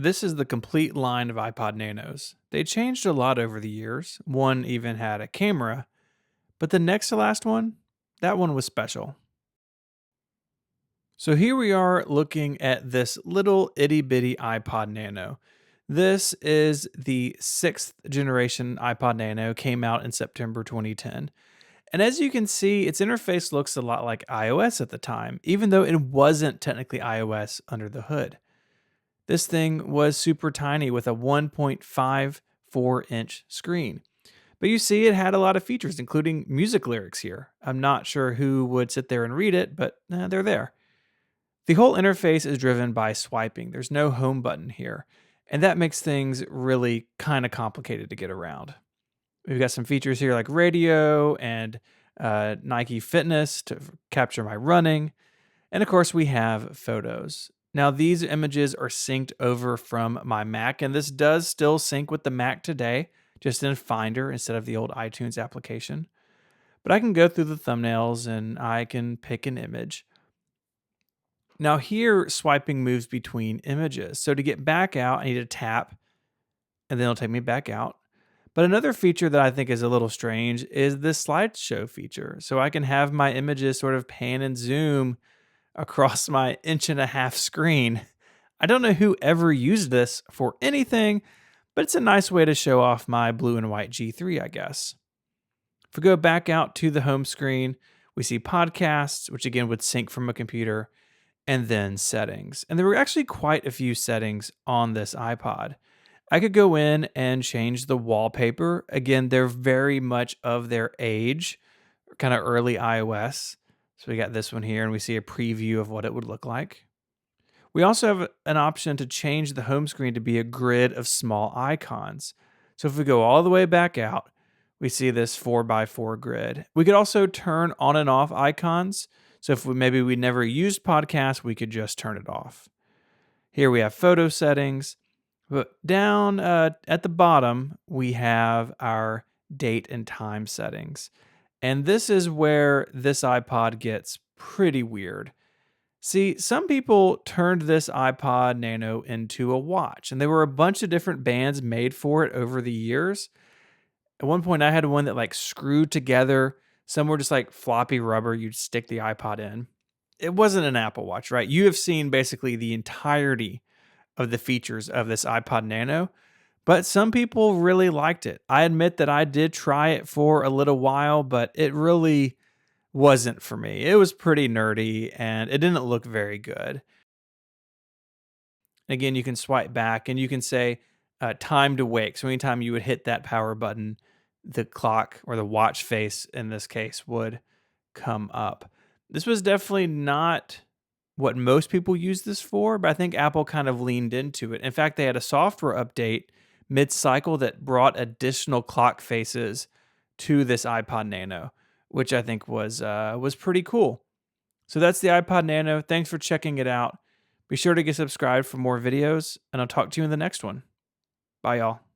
This is the complete line of iPod Nanos. They changed a lot over the years. One even had a camera, but the next to last one, that one was special. So here we are looking at this little itty bitty iPod Nano. This is the 6th generation iPod Nano, came out in September 2010. And as you can see, its interface looks a lot like iOS at the time, even though it wasn't technically iOS under the hood. This thing was super tiny with a 1.54-inch screen. But you see, it had a lot of features, including music lyrics here. I'm not sure who would sit there and read it, but they're there. The whole interface is driven by swiping. There's no home button here, and that makes things really kind of complicated to get around. We've got some features here like radio and Nike Fitness to capture my running. And of course, we have photos. Now, these images are synced over from my Mac, and this does still sync with the Mac today, just in Finder instead of the old iTunes application. But I can go through the thumbnails and I can pick an image. Now, here, swiping moves between images. So to get back out, I need to tap, and then it'll take me back out. But another feature that I think is a little strange is this slideshow feature. So I can have my images sort of pan and zoom across my 1.5-inch screen. I don't know who ever used this for anything, but it's a nice way to show off my blue and white G3, I guess. If we go back out to the home screen, we see podcasts, which again would sync from a computer, and then settings. And there were actually quite a few settings on this iPod. I could go in and change the wallpaper. Again, they're very much of their age, kind of early iOS. So we got this one here, and we see a preview of what it would look like. We also have an option to change the home screen to be a grid of small icons. So if we go all the way back out, we see this 4x4 grid. We could also turn on and off icons. So if maybe we never used podcasts, we could just turn it off. Here we have photo settings. But down at the bottom, we have our date and time settings. And this is where this iPod gets pretty weird. See, some people turned this iPod Nano into a watch, and there were a bunch of different bands made for it over the years. At one point, I had one that like screwed together. Some were just like floppy rubber you'd stick the iPod in. It wasn't an Apple Watch, right? You have seen basically the entirety of the features of this iPod Nano, but some people really liked it. I admit that I did try it for a little while, but it really wasn't for me. It was pretty nerdy and it didn't look very good. Again, you can swipe back and you can say time to wake. So anytime you would hit that power button, the clock or the watch face in this case would come up. This was definitely not what most people use this for, but I think Apple kind of leaned into it. In fact, they had a software update mid-cycle that brought additional clock faces to this iPod Nano, which I think was pretty cool. So that's the iPod Nano. Thanks for checking it out. Be sure to get subscribed for more videos, and I'll talk to you in the next one. Bye, y'all.